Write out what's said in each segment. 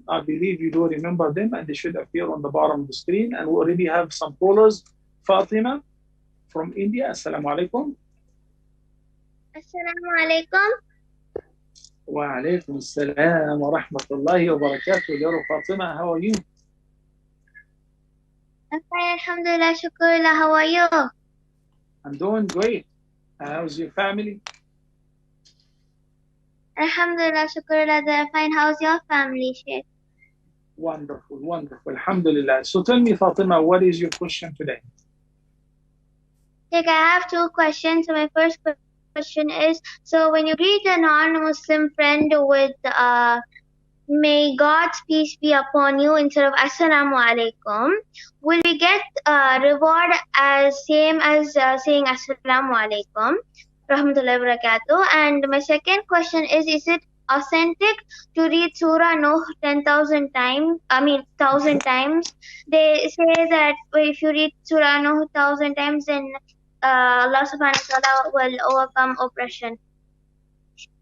I believe you do remember them, and they should appear on the bottom of the screen. And we already have some callers. Fatima from India. Assalamu alaikum. Assalamu alaikum. Wa alaikum assalam wa rahmatullahi wa barakatuh. Dear Fatima, how are you? I'm fine, alhamdulillah, shukrullah. How are you? I'm doing great. How's your family? Alhamdulillah, shukrullah, they're fine. How's your family, Sheikh? Wonderful, wonderful. Alhamdulillah. So tell me, Fatima, what is your question today? Sheikh, I have two questions. So my first question is, so when you greet a non-Muslim friend with may God's peace be upon you instead of Assalamu alaikum, will we get reward as same as saying Assalamu alaikum, rahmatullahi wa barakatuh? And my second question is it authentic to read Surah Nuh 10,000 times? 1,000 times. They say that if you read Surah Nuh 1,000 times, then Allah subhanahu wa ta'ala will overcome oppression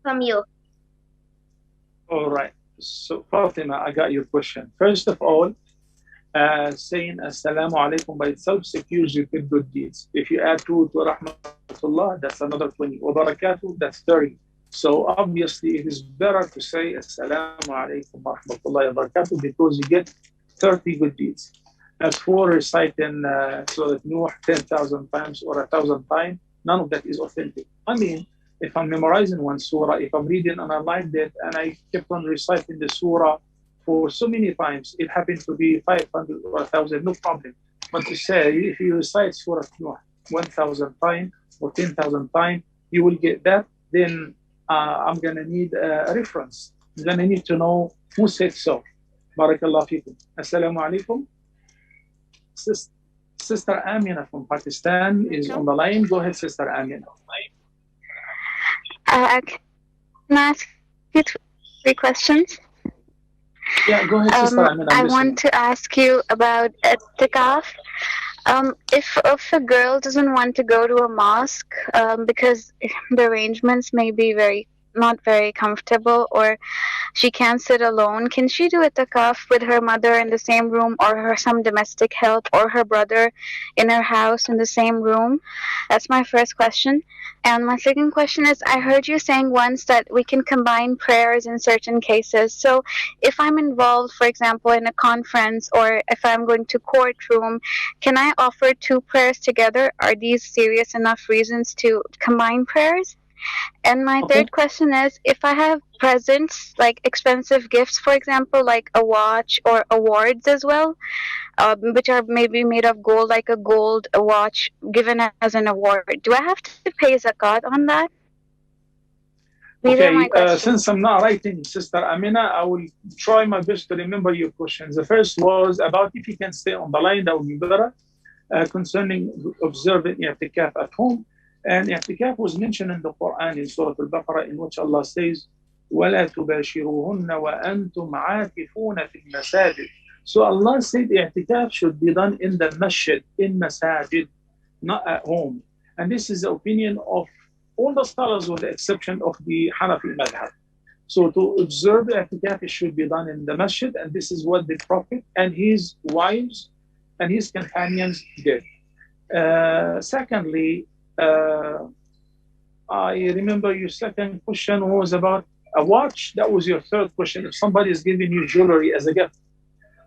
from you. All right. So, Fatima, I got your question. First of all, saying Assalamu alaikum by itself secures you with good deeds. If you add to rahmatullah, that's another 20. Wa barakatuh, that's 30. So obviously it is better to say Assalamu alaikum wa rahmatullahi wa barakatuh because you get 30 good deeds. As for reciting Surah Nuh 10,000 times or 1,000 times, none of that is authentic. I mean, if I'm memorizing one surah, if I'm reading and I liked it, and I kept on reciting the surah for so many times, it happened to be 500 or 1,000, no problem. But to say, if you recite Surah Nuh 1,000 times or 10,000 times, you will get that, then I'm going to need a reference. I'm going to need to know who said so. Barakallah fikum. Assalamu alaikum. Sister Amina from Pakistan is on the line. Go ahead, Sister Amina. Can I ask you three questions? Yeah, go ahead, Sister Amina. I want to ask you about itikaf. If a girl doesn't want to go to a mosque because the arrangements may be not very comfortable, or she can't sit alone, can she do itikaf with her mother in the same room, or some domestic help, or her brother in her house in the same room? That's my first question. And my second question is, I heard you saying once that we can combine prayers in certain cases. So if I'm involved, for example, in a conference, or if I'm going to courtroom, can I offer two prayers together? Are these serious enough reasons to combine prayers? And my third question is, if I have presents, like expensive gifts, for example, like a watch or awards as well, which are maybe made of gold, like a gold watch given as an award, do I have to pay zakat on that? These are my questions. Since I'm not writing, Sister Amina, I will try my best to remember your questions. The first was about if you can stay on the line, that would be better, concerning observing i'tikaf at home. And i'tikaf was mentioned in the Quran in Surah Al-Baqarah, in which Allah says, وَلَا تُبَاشِرُوهُنَّ وَأَنْتُمْ عَاكِفُونَ فِي الْمَسَاجِدِ. So Allah said i'tikaf should be done in the masjid, in masajid, not at home. And this is the opinion of all the scholars with the exception of the Hanafi madhab. So to observe i'tikaf, it should be done in the masjid, and this is what the Prophet and his wives and his companions did. Secondly, I remember your second question was about a watch. That was your third question. If somebody is giving you jewelry as a gift,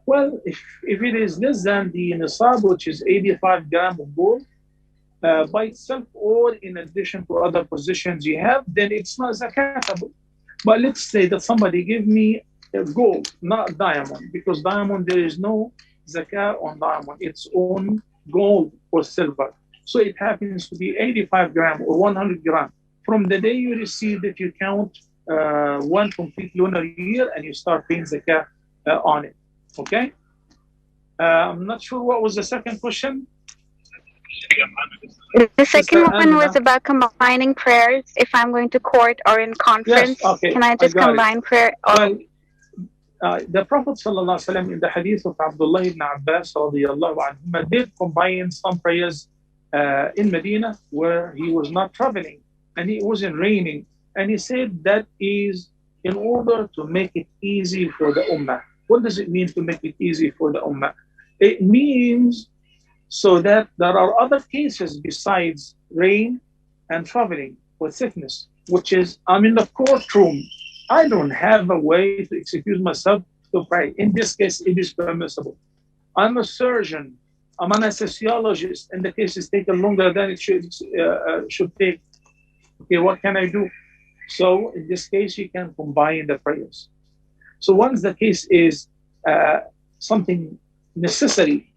well, if it is less than the nisab, which is 85 grams of gold, by itself, or in addition to other positions you have, then it's not zakatable. But let's say that somebody give me gold, not diamond, because diamond, there is no zakat on diamond. It's on gold or silver. So it happens to be 85 grams or 100 grams. From the day you receive it, you count one complete lunar year and you start paying zakat on it. Okay? I'm not sure what was the second question. The second one was about combining prayers. If I'm going to court or in conference, yes, okay, can I just combine prayer? Well, the Prophet ﷺ in the hadith of Abdullah ibn Abbas anhuma, did combine some prayers in Medina where he was not traveling and it wasn't raining. And he said that is in order to make it easy for the Ummah. What does it mean to make it easy for the Ummah? It means so that there are other cases besides rain and traveling with sickness, which is I'm in the courtroom. I don't have a way to excuse myself to pray. In this case, it is permissible. I'm a surgeon. I'm an anesthesiologist, and the case is taking longer than it should take. Okay, what can I do? So in this case, you can combine the prayers. So once the case is something necessary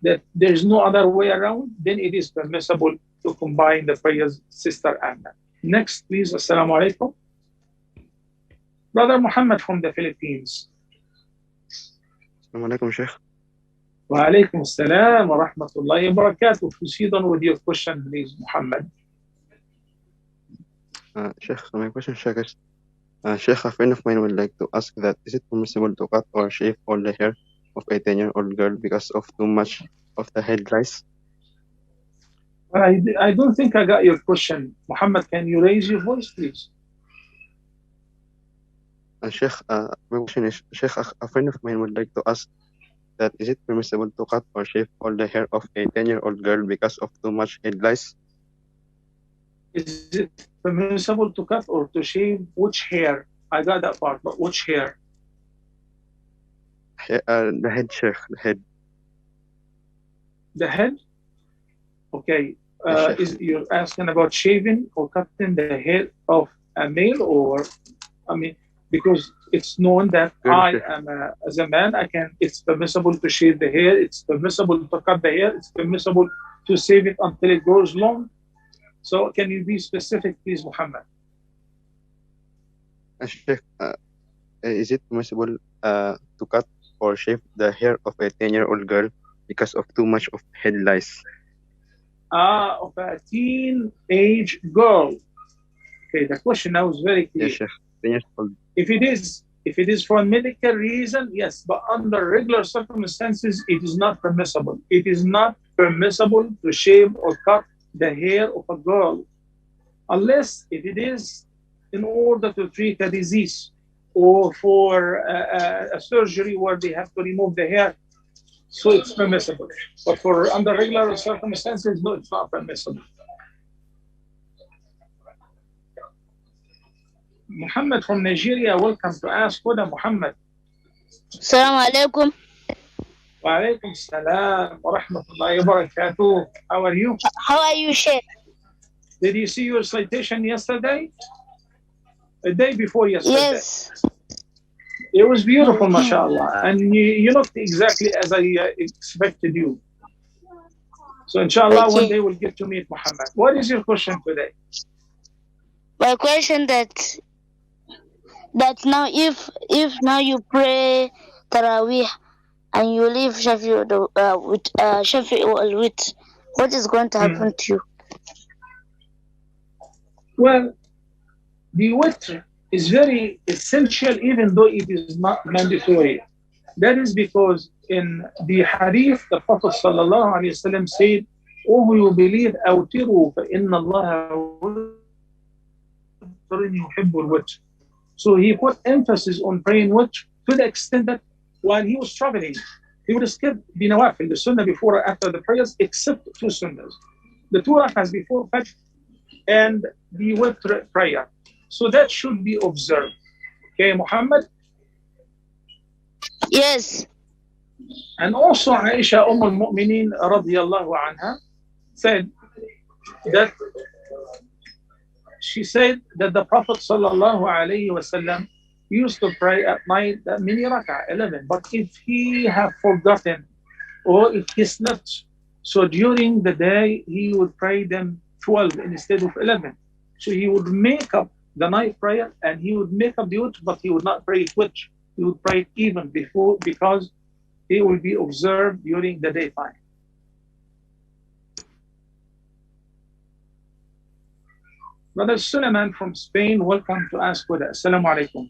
that there's no other way around, then it is permissible to combine the prayers, Sister Anna. Next, please. Assalamu alaikum. Brother Muhammad from the Philippines. Assalamu alaikum, Sheikh. Wa alaikum assalam wa rahmatullahi wa barakatuh. Proceed on with your question, please, Muhammad. Sheikh, so my question, Sheikh, is Sheikh, a friend of mine would like to ask that is it permissible to cut or shave all the hair of a 10-year-old girl because of too much of the head lice? I don't think I got your question. Muhammad, can you raise your voice, please? Sheikh, my question is, Sheikh, a friend of mine would like to ask that is it permissible to cut or shave all the hair of a 10-year-old girl because of too much head lice? Is it permissible to cut or to shave which hair? I got that part, but which hair? The head, Sheikh, the head. The head? Okay. Yes, You're asking about shaving or cutting the hair of a male, or I mean, because it's known that I am as a man, it's permissible to shave the hair, it's permissible to cut the hair, it's permissible to save it until it grows long. So can you be specific, please, Muhammad? Sheikh, is it permissible to cut or shave the hair of a 10-year-old girl because of too much of head lice? Of a teenage girl. Okay, the question now is very clear. Yes, Sheikh. 10 years old. If it is for a medical reason, yes, but under regular circumstances, it is not permissible. It is not permissible to shave or cut the hair of a girl, unless if it is in order to treat a disease or for a surgery where they have to remove the hair, so it's permissible. But for under regular circumstances, no, it's not permissible. Muhammad from Nigeria, welcome to Ask Huda. Muhammad. Assalamu alaikum. Wa alaikum salam wa rahmatullahi wa barakatuh. How are you? How are you, Sheikh? Did you see your citation yesterday? The day before yesterday? Yes. It was beautiful, mashallah. And you looked exactly as I expected you. So inshallah, one day we'll get to meet Muhammad. What is your question today? My question that now if now you pray Taraweeh and you leave Shafi al-Wit, what is going to happen to you? Well, the witr is very essential, even though it is not mandatory. That is because in the hadith, the Prophet ﷺ said, "O who you believe, awtiru فَإِنَّ اللَّهَ وِتْرٌ يُحِبُّ الْوِتْرَ." So he put emphasis on praying witr to the extent that while he was traveling, he would skip the nawafil, the sunnah before or after the prayers, except two sunnahs. The two rak'ahs before Fajr and the witr prayer. So that should be observed. Okay, Muhammad? Yes. And also Aisha al-Mu'minin radiyallahu anha said that the Prophet sallallahu alayhi wasallam used to pray at night many rak'ah, 11. But if he have forgotten or if he slept, so during the day he would pray them 12 instead of 11. So he would make up the night prayer and he would make up the witr, but he would not pray it witr. He would pray it even before, because it will be observed during the daytime. Brother Suleiman from Spain, welcome to Ask Huda. Assalamu alaikum.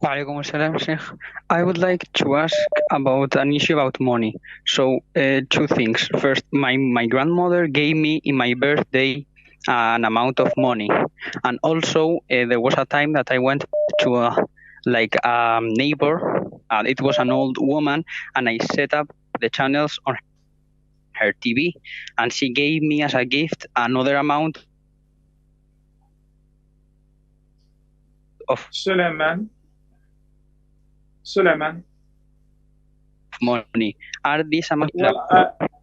Wa alaikum assalam, Sheikh. I would like to ask about an issue about money. So, two things. First, my grandmother gave me in my birthday an amount of money. And also, there was a time that I went to a neighbor, and it was an old woman, and I set up the channels on her TV, and she gave me as a gift another amount of Suleiman. money. Are these amounts? Well,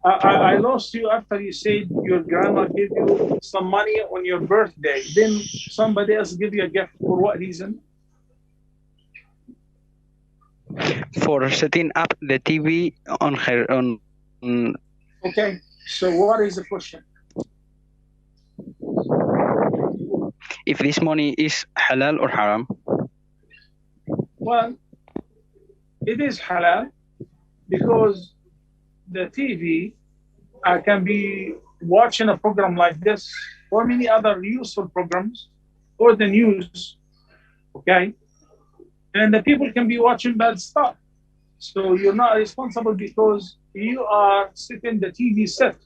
I lost you after you said your grandma gave you some money on your birthday. Then somebody else give you a gift for what reason? For setting up the TV on her own. Okay, so what is the question? If this money is halal or haram? Well, it is halal because the TV can be watching a program like this or many other useful programs or the news, okay? And the people can be watching bad stuff. So you're not responsible because you are sitting the TV set.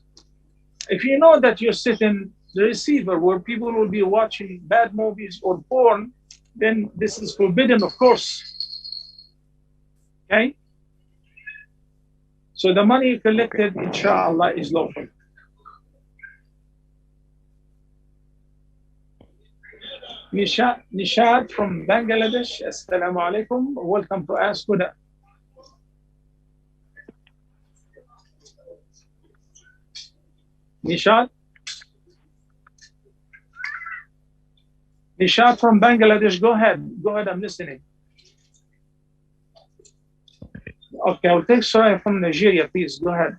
If you know that you're sitting the receiver where people will be watching bad movies or porn, then this is forbidden, of course. Okay? So the money you collected, inshallah, is lawful. Nishad from Bangladesh, Assalamu alaikum. Welcome to Ask Huda. Nishad? Nishad from Bangladesh, go ahead. Go ahead, I'm listening. Okay, I'll take Surah from Nigeria, please. Go ahead.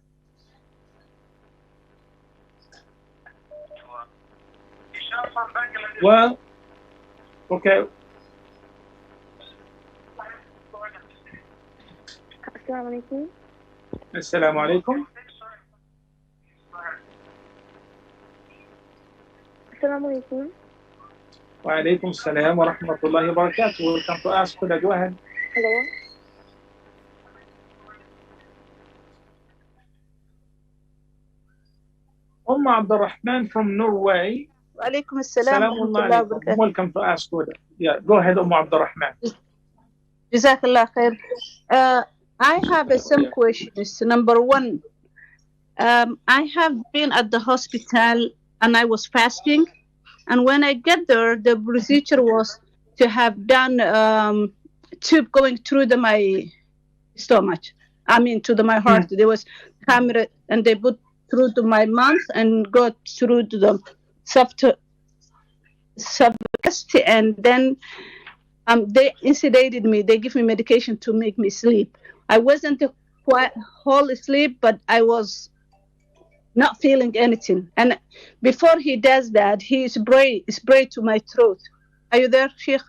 Well, okay. Assalamu alaikum. Assalamu alaikum. Assalamu alaikum. Wa alaikum assalam wa rahmatullahi wa barakatuh. Welcome to Ask Huda. Go ahead. Hello. Ummah Abdurrahman from Norway. Walaikum assalam wa rahmatullahi wa barakatuh. Welcome to Ask Huda. Yeah, go ahead, Ummah Abdurrahman. Jazakallah khair. I have some questions. Number one, I have been at the hospital and I was fasting. And when I get there, the procedure was to have done tube going through my stomach. I mean, my heart. There was camera and they put through to my mouth and go through to the subchest, and then they sedated me. They give me medication to make me sleep. I wasn't quite whole asleep, but I was not feeling anything. And before he does that, he spray to my throat. Are you there, Sheikh?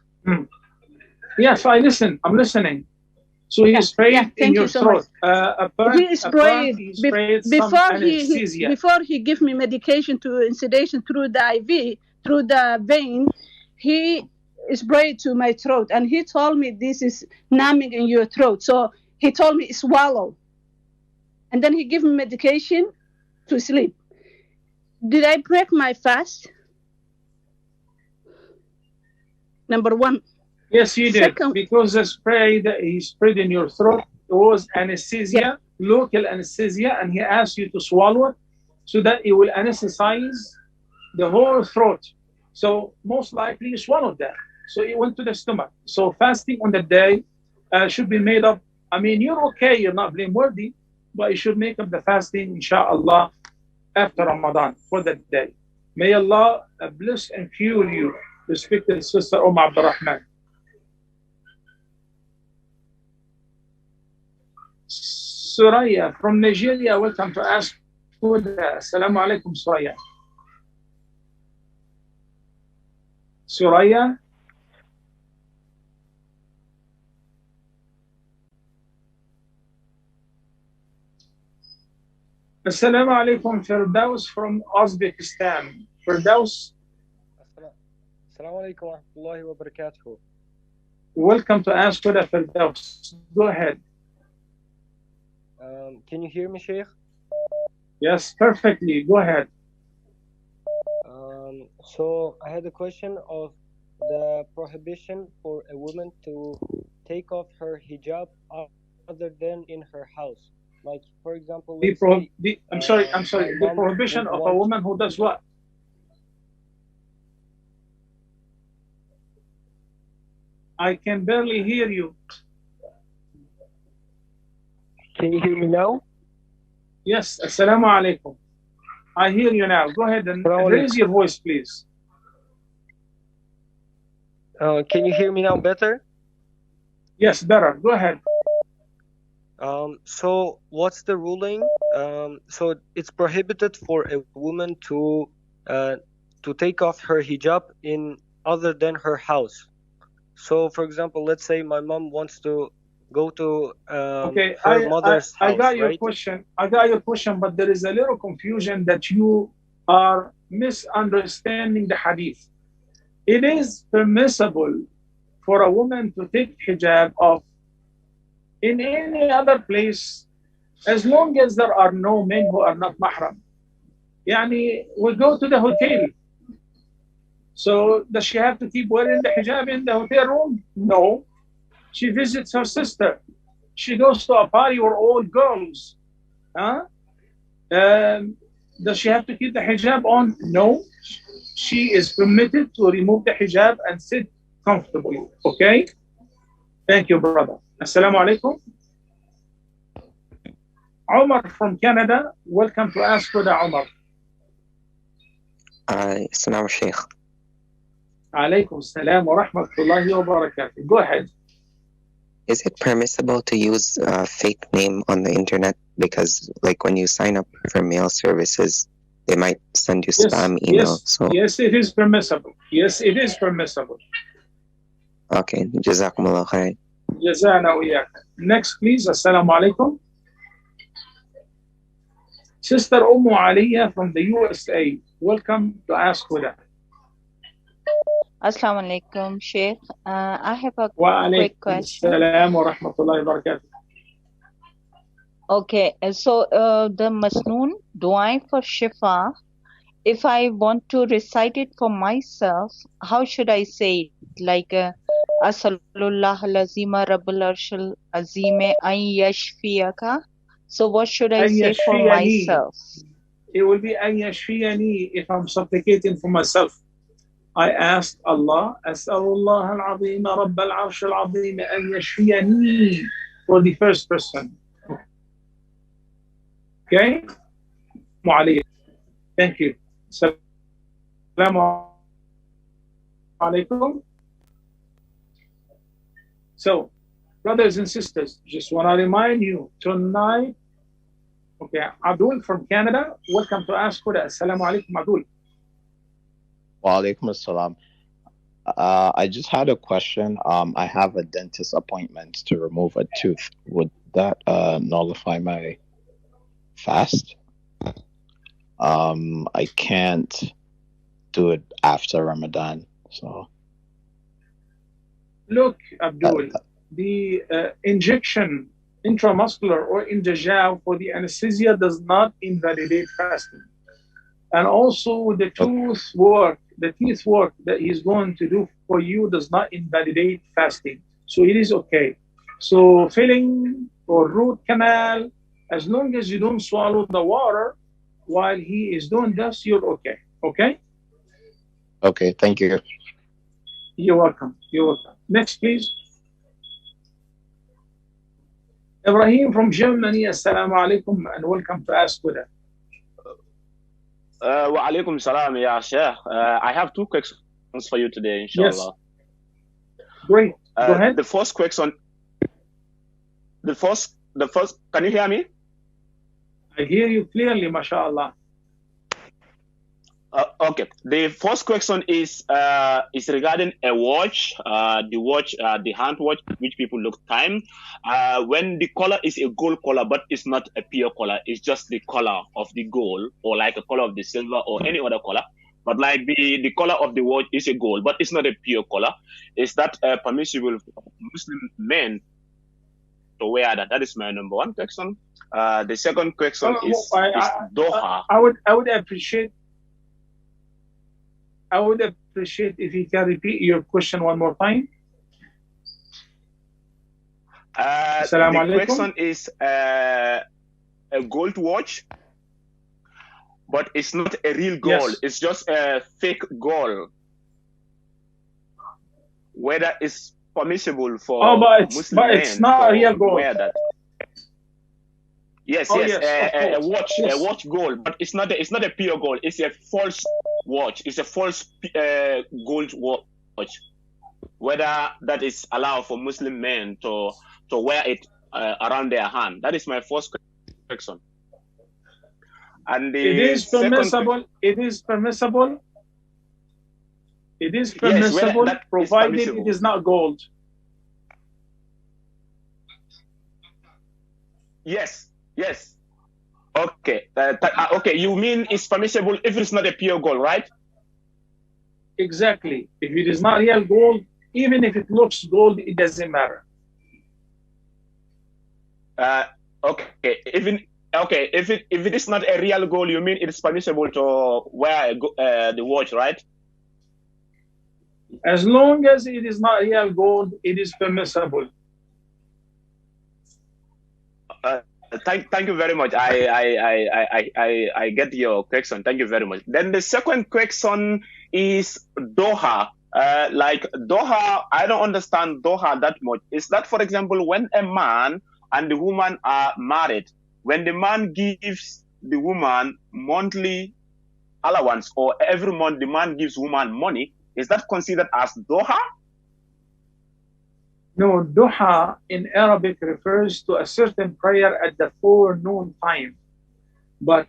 Yes, I'm listening. So he sprayed in your throat. He sprayed before he give me medication to sedation through the IV, through the vein. He sprayed to my throat, and he told me this is numbing in your throat. So he told me swallow, and then he gave me medication to sleep. Did I break my fast? Number one. Yes, you did. Because the spray that he sprayed in your throat was anesthesia, local anesthesia, and he asked you to swallow it so that it will anesthetize the whole throat. So most likely you swallowed that. So it went to the stomach. So fasting on the day should be made up. I mean, you're okay, you're not blameworthy, but you should make up the fasting, inshallah, after Ramadan for that day. May Allah bless and fuel you, respected sister Ummah Abdurrahman. Suraya from Nigeria, welcome to Ask Huda. Assalamu alaikum, Suraya. Suraya? Assalamu alaikum, Firdaus from Uzbekistan. Firdaus? Assalamu alaikum wa rahmatullahi wa barakatuh. Welcome to Ask Huda, Firdaus. Go ahead. Can you hear me, Sheikh? Yes, perfectly. Go ahead. So I had a question of the prohibition for a woman to take off her hijab other than in her house. Like, for example, let's say I'm sorry. my The mom prohibition would of a want. woman who does what? I can barely hear you. Can you hear me now? Yes. Assalamu alaikum. I hear you now. Go ahead and raise your voice, please. Can you hear me now better? Yes, better. Go ahead. So what's the ruling? So it's prohibited for a woman to take off her hijab in other than her house. So, for example, let's say my mom wants to go to her mother's house. I got your right? question. I got your question, but there is a little confusion that you are misunderstanding the hadith. It is permissible for a woman to take hijab off in any other place as long as there are no men who are not mahram. Yani, we go to the hotel. So does she have to keep wearing the hijab in the hotel room? No. She visits her sister. She goes to a party where all girls. Does she have to keep the hijab on? No. She is permitted to remove the hijab and sit comfortably. Okay? Thank you, brother. Assalamu alaikum. Omar from Canada. Welcome to Ask Huda, Omar. Assalamu Sheikh. Alaikum salam wa rahmatullahi wa barakatuh. Go ahead. Is it permissible to use a fake name on the internet? Because like when you sign up for mail services, they might send you spam emails. Yes, it is permissible. Yes, it is permissible. Okay. Jazakumullah khair. Jazana wa iyyak. Next, please. Assalamu alaikum. Sister Aliyah from the USA. Welcome to Ask Huda. Assalamu alaikum, Sheikh. I have a Wa quick alaikum question. salam wa rahmatullahi wa barakatuh. Okay, so the Masnoon dua for Shifa, if I want to recite it for myself, how should I say it? Like, Asalullah lazima rabbul arshil azime an yashfiyaka. So what should I say for myself? It will be an yashfiyani if I'm supplicating for myself. I asked Allah, As'alullah al-azim rabb al-arsh al-azim an yashfiyani for the first person. Okay? Mu'aliyah. Thank you. Assalamu alaikum. So, brothers and sisters, just want to remind you, tonight, okay, Abdul from Canada, welcome to Ask Huda. Assalamu alaikum, Abdul. Wa alaikum assalam. I just had a question. I have a dentist appointment to remove a tooth. Would that nullify my fast? I can't do it after Ramadan, so. Look, Abdul, the injection, intramuscular or injajab for the anesthesia does not invalidate fasting. And also the teeth work that he's going to do for you does not invalidate fasting. So it is okay. So filling or root canal, as long as you don't swallow the water while he is doing this, you're okay. Okay? Okay, thank you. You're welcome. You're welcome. Next, please. Ibrahim from Germany, assalamu alaikum and welcome to Ask Huda. Wa alaikum salam, ya Sheikh. I have two questions for you today, inshallah. Yes. Great. Go ahead. The first, can you hear me? I hear you clearly, mashallah. Okay. The first question is regarding a watch, the hand watch, which people look time. When the color is a gold color, but it's not a pure color, it's just the color of the gold, or like a color of the silver, or any other color. But like the color of the watch is a gold, but it's not a pure color. Is that permissible for Muslim men to wear that? That is my number one question. The second question is Doha. I would appreciate. I would appreciate if you can repeat your question one more time. The question is a gold watch, but it's not a real gold. Yes. It's just a fake gold. Whether it's permissible for Muslim men it's not a real to gold. wear that. Yes, Oh, yes, yes, a watch, yes. a watch gold, but it's not a pure gold. It's a false watch. It's a false gold watch. Whether that is allowed for Muslim men to wear it around their hand. That is my first question. And It is permissible. It is permissible. It is permissible, that is provided permissible. it is not gold. Yes, yes. Okay. Okay, you mean it's permissible if it's not a pure gold, right? Exactly. If it is not real gold, even if it looks gold, it doesn't matter. Okay. If it is not a real gold, you mean it is permissible to wear the watch, right? As long as it is not real gold, it is permissible. Thank you very much. I get your question. Thank you very much. Then the second question is Doha. Like Doha, I don't understand Doha that much. Is that, for example, when a man and the woman are married, when the man gives the woman monthly allowance, or every month the man gives woman money, is that considered as Doha? No, Doha in Arabic refers to a certain prayer at the forenoon time. But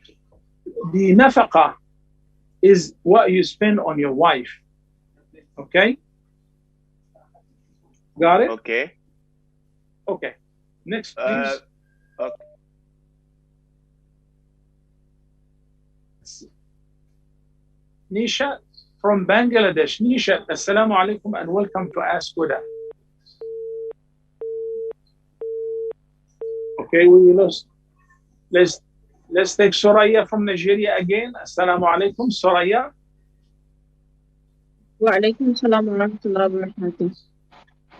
the nafaqah is what you spend on your wife. Okay? Got it? Okay. Okay. Next, please. Okay. Nisha from Bangladesh. Nisha, assalamu alaikum and welcome to Ask Huda. Okay, we lost. Let's take Soraya from Nigeria again. Assalamu alaikum, Soraya. Wa alaikum salam wa rahmatullahi wa barakatuh.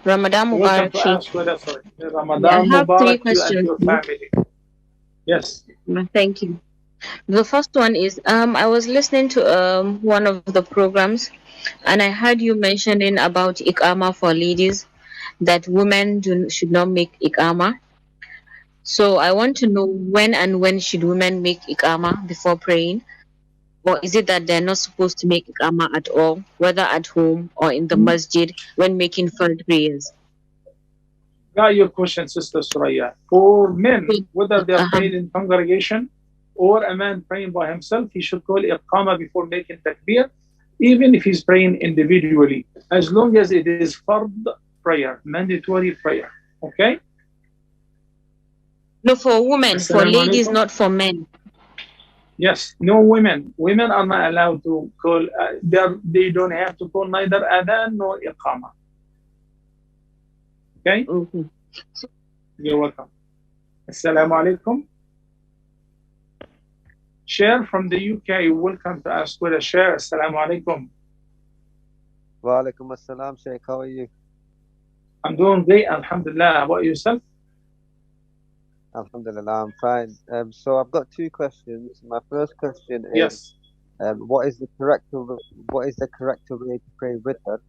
Ramadan Welcome Mubarak, to Sheikh. Ask Huda. Sorry. Yeah, I Ramadan have three Mubarak to you and questions. your family. Yes. Thank you. The first one is I was listening to one of the programs, and I heard you mentioning about Ikarma for ladies, that women should not make Ikarma. So I want to know when should women make Ikarma before praying? Or is it that they're not supposed to make Ikarma at all, whether at home or in the masjid when making fard prayers? Got your question, Sister Soraya. For men, whether they're praying in congregation or a man praying by himself, he should call Iqama before making takbir, even if he's praying individually, as long as it is fard prayer, mandatory prayer. Okay? No, for women, for Assalamu ladies, alaikum. not for men. Yes, no women. Women are not allowed to call, they don't have to call neither adhan nor Iqama. Okay? You're welcome. Assalamu alaikum. Share from the UK, welcome to Ask Huda. Share, assalamu alaikum. Wa alaikum assalam, Sheikh. How are you? I'm doing great, alhamdulillah. How about yourself? Alhamdulillah, I'm fine. So I've got two questions. My first question is, yes. What is the correct way to pray with her?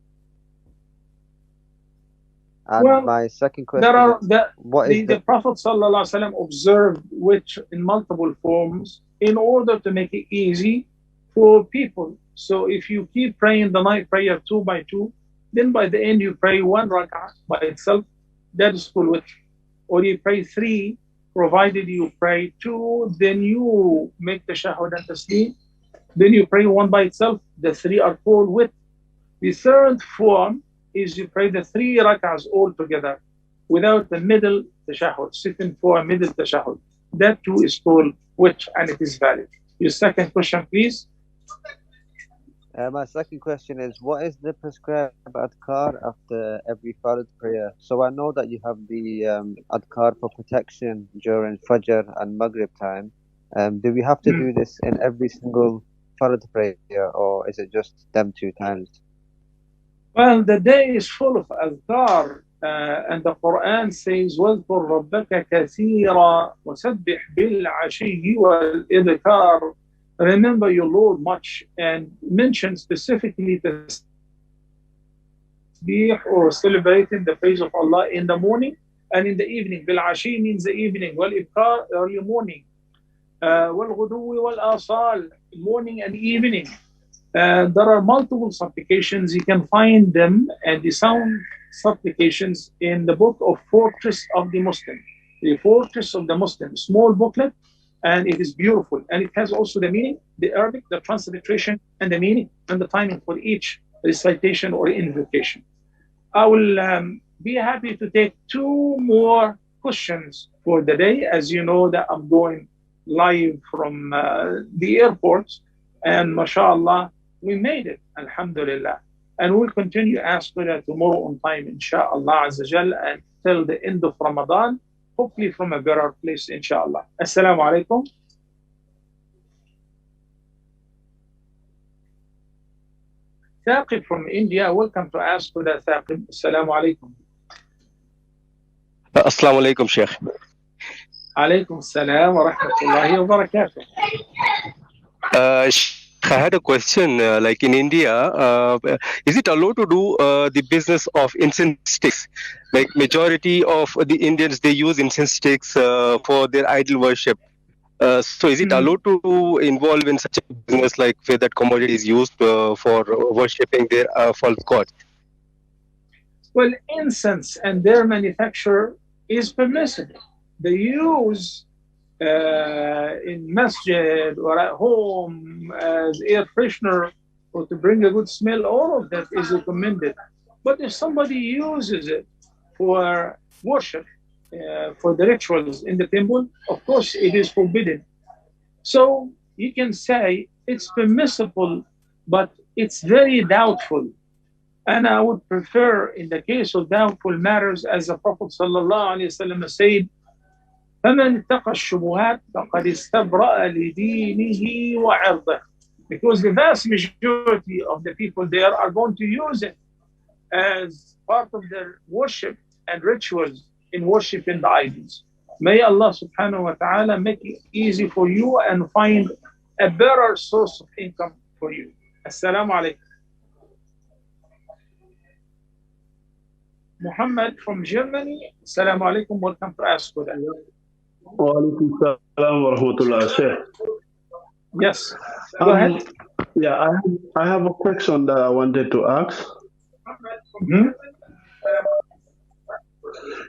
And well, my second question is, the Prophet ﷺ observed which in multiple forms in order to make it easy for people. So if you keep praying the night prayer 2 by 2, then by the end you pray 1 rak'ah by itself, that is full witr. Or you pray 3, provided you pray 2, then you make the shahud and taslim, then you pray 1 by itself, the 3 are full witr. The third form is you pray the 3 rak'ahs all together without the middle tashahud, sitting for a middle tashahud. That too is called witr and it is valid. Your second question, please. My second question is, what is the prescribed adhkar after every fard prayer? So I know that you have the adhkar for protection during Fajr and Maghrib time. Do we have to do this in every single Farad prayer, or is it just them 2 times? Well, the day is full of adhkar, and the Quran says, وَاذْكُرْ رَبَّكَ كَثِيرًا وَسَبِّحْ بِالْعَشِيِّ وَالْإِذْكَارِ. Remember your Lord much, and mention specifically tasbih or celebrating the praise of Allah in the morning and in the evening. بالعشي means the evening, والإبكار early morning, والغدو والآصال morning and evening. There are multiple supplications. You can find them and the sound supplications in the book of Fortress of the Muslim. The Fortress of the Muslim, small booklet, and it is beautiful. And it has also the meaning, the Arabic, the transliteration, and the meaning and the timing for each recitation or invocation. I will be happy to take 2 more questions for the day. As you know that I'm going live from the airport, and mashallah, we made it, alhamdulillah. And we'll continue asking that tomorrow on time, inshallah, azza until the end of Ramadan, hopefully from a better place, inshallah. Assalamu alaikum. Thaqib from India, welcome to ask Huda Thaqib. Assalamu alaikum. Assalamu alaikum, Sheikh. Alaikum salam wa rahmatullahi wa barakatuh. I had a question. Like in India, is it allowed to do the business of incense sticks? Like majority of the Indians, they use incense sticks for their idol worship. So is it allowed to involve in such a business, like where that commodity is used for worshipping their false gods? Well, incense and their manufacture is permissible. They use in masjid or at home as air freshener or to bring a good smell. All of that is recommended. But if somebody uses it for worship, for the rituals in the temple, of course it is forbidden. So you can say it's permissible, but it's very doubtful. And I would prefer, in the case of doubtful matters, as the Prophet ﷺ said, فَمَنْ اتَّقَى الشُّبُهَاتِ فَقَدْ اسْتَبْرَأَ لِدِينِهِ وَعِرْضِهِ. Because the vast majority of the people there are going to use it as part of their worship and rituals in worshiping the idols. May Allah subhanahu wa ta'ala make it easy for you and find a better source of income for you. Assalamu alaikum. Muhammad from Germany. Assalamu alaikum. Welcome to Ask Huda. Wa alaikum salam wa rahmatullah, Sheikh. Yes. Go ahead. Yeah, I have a question that I wanted to ask. Mm-hmm.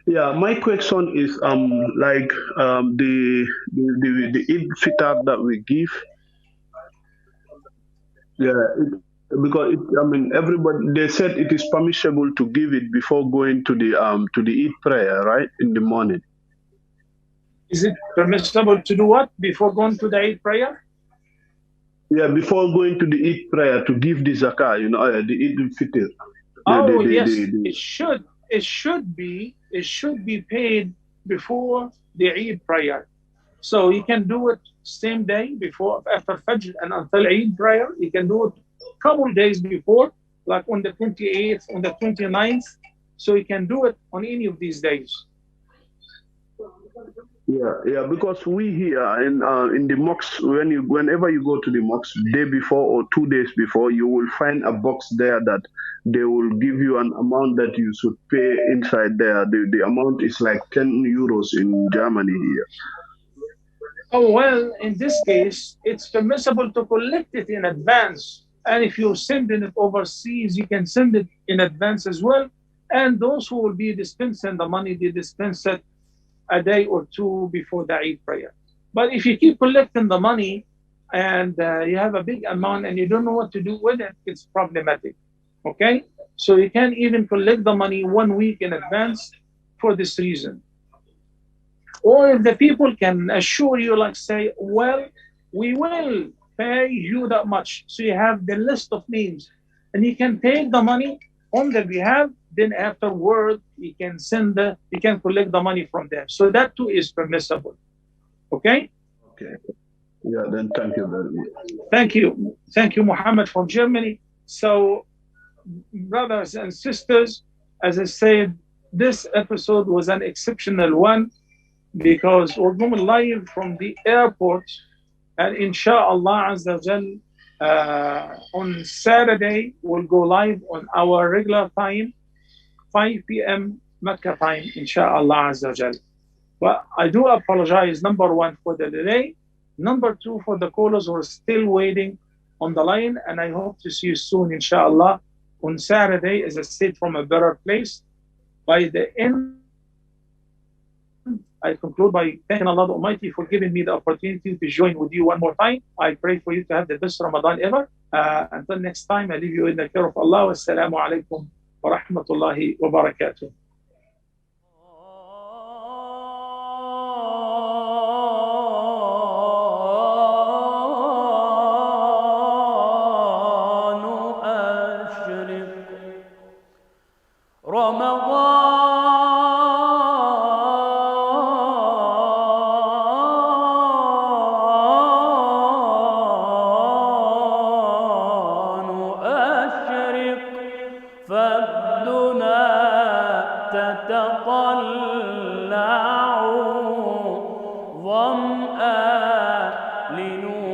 Yeah, my question is the Eid Fitr that we give. Yeah, because everybody, they said it is permissible to give it before going to the Eid prayer, right, in the morning. Is it permissible to do what before going to the Eid prayer? Yeah, before going to the Eid prayer to give the zakah, the Eid Fitr. Yes, it should be paid before the Eid prayer. So you can do it same day before, after Fajr and until Eid prayer. You can do it a couple days before, like on the 28th, on the 29th. So you can do it on any of these days. Yeah, because we here in the mosque, whenever you go to the mosque, day before or 2 days before, you will find a box there that they will give you an amount that you should pay inside there. The amount is like 10 euros in Germany here. Oh, well, in this case, it's permissible to collect it in advance. And if you're sending it overseas, you can send it in advance as well. And those who will be dispensing the money, they dispense it a day or 2 before the Eid prayer. But if you keep collecting the money and you have a big amount and you don't know what to do with it, it's problematic. Okay? So you can even collect the money 1 week in advance for this reason. Or if the people can assure you, like say, well, we will pay you that much. So you have the list of names and you can take the money on their behalf. Then afterward, you can collect the money from them. So that too is permissible. Okay? Okay. Yeah, then thank you very much. Thank you, Muhammad from Germany. So, brothers and sisters, as I said, this episode was an exceptional one because we're going live from the airport, and inshallah Azza wa Jal, on Saturday we'll go live on our regular time, 5 p.m. Mecca time, inshallah Azza wa Jal. But I do apologize, number one, for the delay. Number two, for the callers who are still waiting on the line. And I hope to see you soon, inshallah, on Saturday, as I said, from a better place. By the end, I conclude by thanking Allah Almighty for giving me the opportunity to join with you one more time. I pray for you to have the best Ramadan ever. Until next time, I leave you in the care of Allah. Wassalamu alaikum wa rahmatullahi wa barakatuh. تتطلع ظمآن لنور